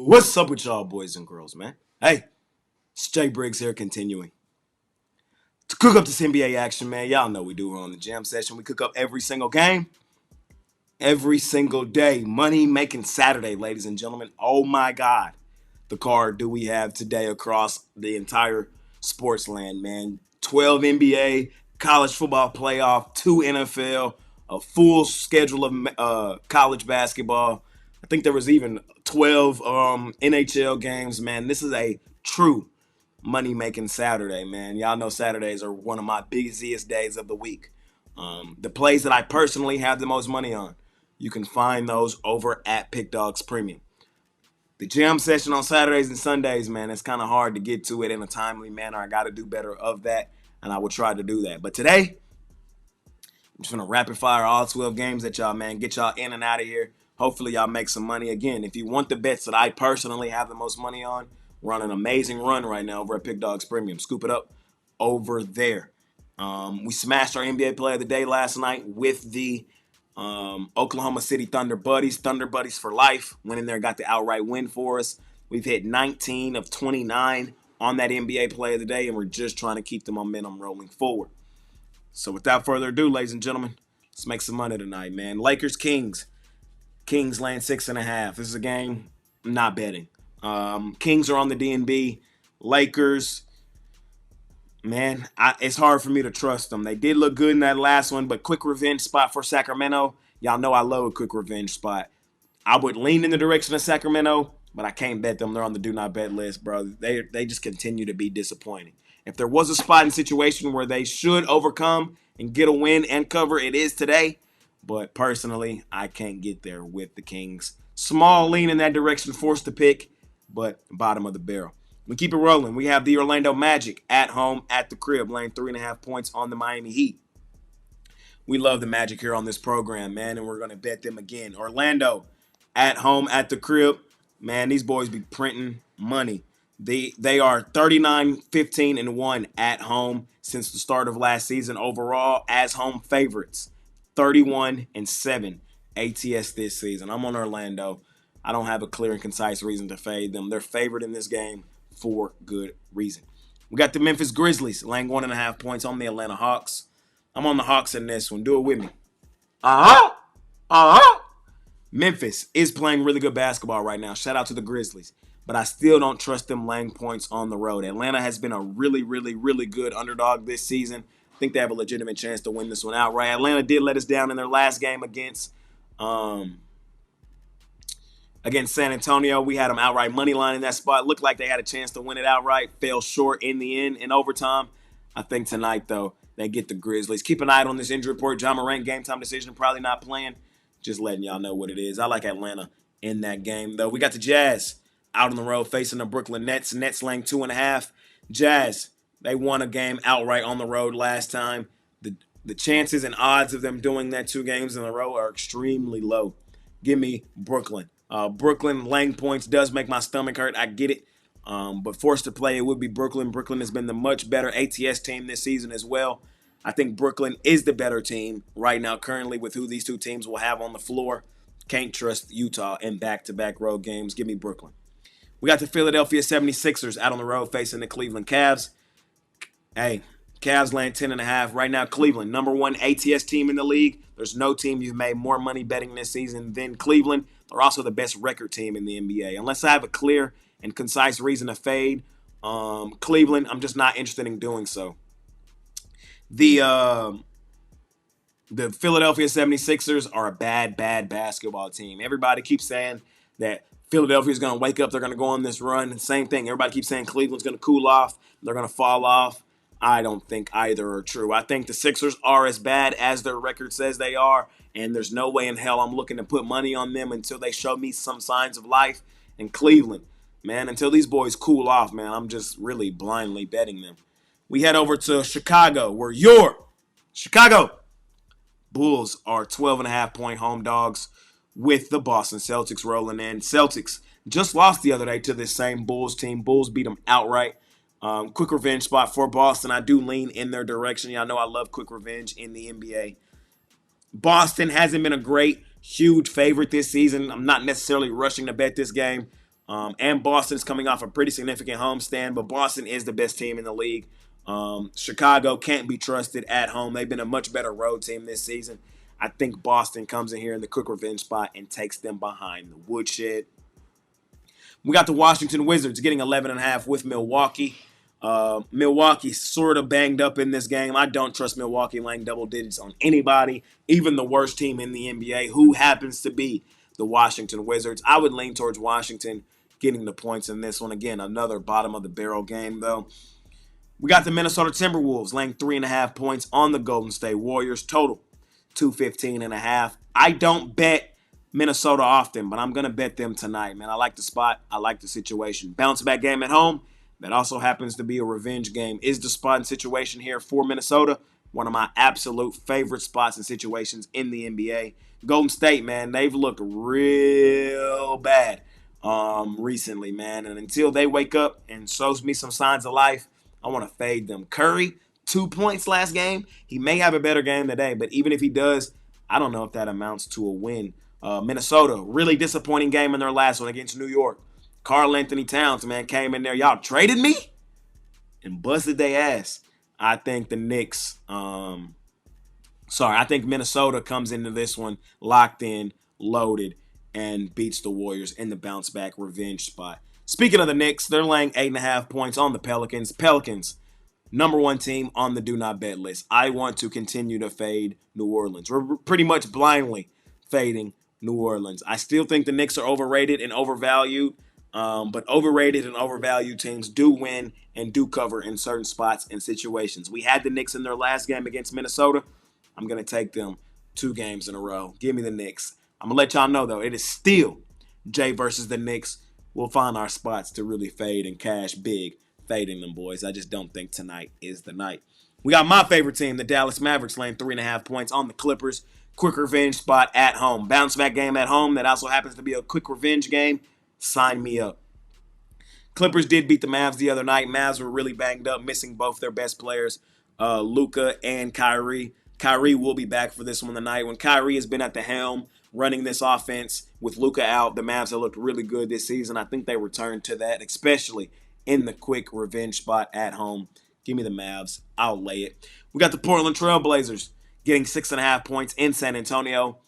What's up with y'all boys and girls, man? Hey, it's Jay Briggs here continuing to cook up this NBA action, man. Y'all know we do it on the jam session. We cook up every single game, every single day. Money making Saturday, ladies and gentlemen. Oh my God. The card do we have today across the entire sports land, man. 12 NBA, college football playoff, 2 NFL, a full schedule of college basketball. I think there was even 12 NHL games, man. This is a true money-making Saturday, man. Y'all know Saturdays are one of my busiest days of the week. The plays that I personally have the most money on, you can find those over at Pickdawgz Premium. The jam session on Saturdays and Sundays, man, it's kind of hard to get to it in a timely manner. I got to do better of that, and I will try to do that. But today, I'm just going to rapid fire all 12 games at y'all, man. Get y'all in and out of here. Hopefully, y'all make some money. Again, if you want the bets that I personally have the most money on, we're on an amazing run right now over at Pickdawgz Premium. Scoop it up over there. We smashed our NBA Player of the Day last night with the Oklahoma City Thunder Buddies for life. Went in there, got the outright win for us. We've hit 19 of 29 on that NBA Player of the Day, and we're just trying to keep the momentum rolling forward. So without further ado, ladies and gentlemen, let's make some money tonight, man. Lakers, Kings. Kings laying 6.5. This is a game I'm not betting. Kings are on the DNB. Lakers, man, it's hard for me to trust them. They did look good in that last one, but quick revenge spot for Sacramento. Y'all know I love a quick revenge spot. I would lean in the direction of Sacramento, but I can't bet them. They're on the do not bet list, bro. They just continue to be disappointing. If there was a spot and situation where they should overcome and get a win and cover, it is today. But personally, I can't get there with the Kings. Small lean in that direction, forced to pick, but bottom of the barrel. We keep it rolling. We have the Orlando Magic at home at the crib, laying 3.5 points on the Miami Heat. We love the Magic here on this program, man, and we're going to bet them again. Orlando at home at the crib. Man, these boys be printing money. They are 39-15-1 at home since the start of last season overall as home favorites. 31-7 ATS this season. I'm on Orlando. I don't have a clear and concise reason to fade them. They're favored in this game for good reason. We got the Memphis Grizzlies laying 1.5 points on the Atlanta Hawks. I'm on the Hawks in this one. Do it with me. Memphis is playing really good basketball right now. Shout out to the Grizzlies. But I still don't trust them laying points on the road. Atlanta has been a really, really, really good underdog this season. I think they have a legitimate chance to win this one outright. Atlanta did let us down in their last game against San Antonio. We had them outright money line in that spot. Looked like they had a chance to win it outright. Fell short in the end in overtime. I think tonight, though, they get the Grizzlies. Keep an eye on this injury report. Ja Morant, game time decision, probably not playing. Just letting y'all know what it is. I like Atlanta in that game, though. We got the Jazz out on the road facing the Brooklyn Nets. Nets laying 2.5. Jazz, they won a game outright on the road last time. The chances and odds of them doing that 2 games in a row are extremely low. Give me Brooklyn. Brooklyn laying points does make my stomach hurt. I get it. But forced to play, it would be Brooklyn. Brooklyn has been the much better ATS team this season as well. I think Brooklyn is the better team right now currently with who these 2 teams will have on the floor. Can't trust Utah in back-to-back road games. Give me Brooklyn. We got the Philadelphia 76ers out on the road facing the Cleveland Cavs. Hey, Cavs laying 10.5. Right now, Cleveland, number 1 ATS team in the league. There's no team you've made more money betting this season than Cleveland. They're also the best record team in the NBA. Unless I have a clear and concise reason to fade Cleveland, I'm just not interested in doing so. The Philadelphia 76ers are a bad basketball team. Everybody keeps saying that Philadelphia is going to wake up. They're going to go on this run. And same thing. Everybody keeps saying Cleveland's going to cool off. They're going to fall off. I don't think either are true. I think the Sixers are as bad as their record says they are, and there's no way in hell I'm looking to put money on them until they show me some signs of life. And Cleveland, man, until these boys cool off, man, I'm just really blindly betting them. We head over to Chicago, where your Chicago Bulls are 12.5-point home dogs with the Boston Celtics rolling in. Celtics just lost the other day to this same Bulls team. Bulls beat them outright. Quick revenge spot for Boston. I do lean in their direction. Y'all know I love quick revenge in the NBA. Boston hasn't been a great, huge favorite this season. I'm not necessarily rushing to bet this game. And Boston's coming off a pretty significant homestand, but Boston is the best team in the league. Chicago can't be trusted at home. They've been a much better road team this season. I think Boston comes in here in the quick revenge spot and takes them behind the woodshed. We got the Washington Wizards getting 11.5 with Milwaukee. Milwaukee's sort of banged up in this game. I don't trust Milwaukee laying double digits on anybody, even the worst team in the NBA, who happens to be the Washington Wizards. I would lean towards Washington getting the points in this one. Again, another bottom of the barrel game, though. We got the Minnesota Timberwolves laying 3.5 points on the Golden State Warriors. Total 215.5. I don't bet Minnesota often, but I'm going to bet them tonight, man. I like the spot. I like the situation. Bounce back game at home. That also happens to be a revenge game. Is the spot and situation here for Minnesota one of my absolute favorite spots and situations in the NBA. Golden State, man, they've looked real bad recently, man. And until they wake up and shows me some signs of life, I want to fade them. Curry, 2 points last game. He may have a better game today, but even if he does, I don't know if that amounts to a win. Minnesota, really disappointing game in their last one against New York. Karl Anthony Towns, man, came in there. Y'all traded me and busted their ass. I think the Knicks, I think Minnesota comes into this one locked in, loaded, and beats the Warriors in the bounce back revenge spot. Speaking of the Knicks, they're laying 8.5 points on the Pelicans. Pelicans, number one team on the do not bet list. I want to continue to fade New Orleans. We're pretty much blindly fading New Orleans. I still think the Knicks are overrated and overvalued, but overrated and overvalued teams do win and do cover in certain spots and situations. We had the Knicks in their last game against Minnesota. I'm going to take them 2 games in a row. Give me the Knicks. I'm going to let y'all know, though, it is still Jay versus the Knicks. We'll find our spots to really fade and cash big, fading them, boys. I just don't think tonight is the night. We got my favorite team, the Dallas Mavericks, laying 3.5 points on the Clippers. Quick revenge spot at home. Bounce back game at home. That also happens to be a quick revenge game. Sign me up. Clippers did beat the Mavs the other night. Mavs were really banged up, missing both their best players, Luka and Kyrie. Kyrie will be back for this one tonight. When Kyrie has been at the helm running this offense with Luka out, the Mavs have looked really good this season. I think they return to that, especially in the quick revenge spot at home. Give me the Mavs. I'll lay it. We got the Portland Trail Blazers getting 6.5 points in San Antonio.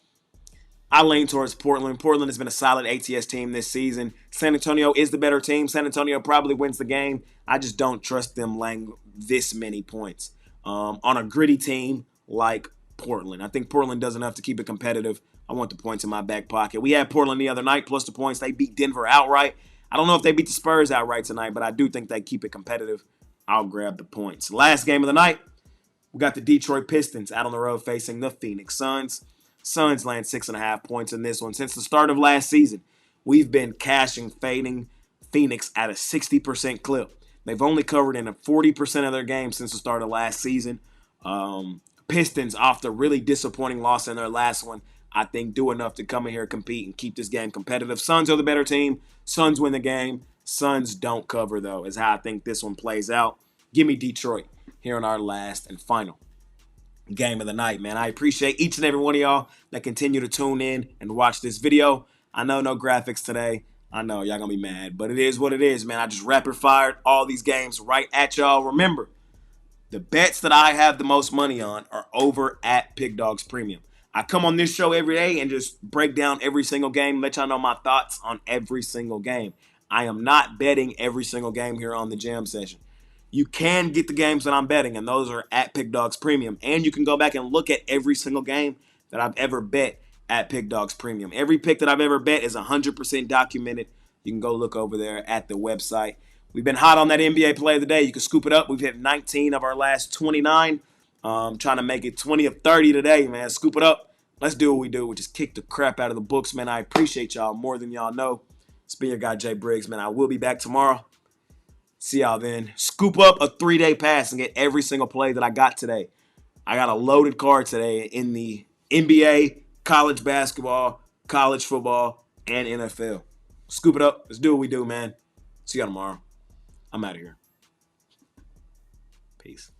I lean towards Portland. Portland has been a solid ATS team this season. San Antonio is the better team. San Antonio probably wins the game. I just don't trust them laying this many points on a gritty team like Portland. I think Portland does enough to keep it competitive. I want the points in my back pocket. We had Portland the other night, plus the points. They beat Denver outright. I don't know if they beat the Spurs outright tonight, but I do think they keep it competitive. I'll grab the points. Last game of the night, we got the Detroit Pistons out on the road facing the Phoenix Suns. Suns land 6.5 points in this one. Since the start of last season, we've been fading Phoenix at a 60% clip. They've only covered in a 40% of their games since the start of last season. Pistons, off the really disappointing loss in their last one, I think do enough to come in here, compete, and keep this game competitive. Suns are the better team. Suns win the game. Suns don't cover, though, is how I think this one plays out. Give me Detroit here in our last and final game of the night, man. I appreciate each and every one of y'all that continue to tune in and watch this video. I know no graphics today. I know y'all gonna be mad, but it is what it is, man. I just rapid fired all these games right at y'all. Remember, the bets that I have the most money on are over at Pickdawgz Premium. I come on this show every day and just break down every single game, let y'all know my thoughts on every single game. I am not betting every single game here on the Jam Session. You can get the games that I'm betting, and those are at Pickdawgz Premium. And you can go back and look at every single game that I've ever bet at Pickdawgz Premium. Every pick that I've ever bet is 100% documented. You can go look over there at the website. We've been hot on that NBA play of the day. You can scoop it up. We've hit 19 of our last 29. Trying to make it 20 of 30 today, man. Scoop it up. Let's do what we do. We just kick the crap out of the books, man. I appreciate y'all more than y'all know. It's been your guy, Jay Briggs, man. I will be back tomorrow. See y'all then. Scoop up a 3-day pass and get every single play that I got today. I got a loaded card today in the NBA, college basketball, college football, and NFL. Scoop it up. Let's do what we do, man. See y'all tomorrow. I'm out of here. Peace.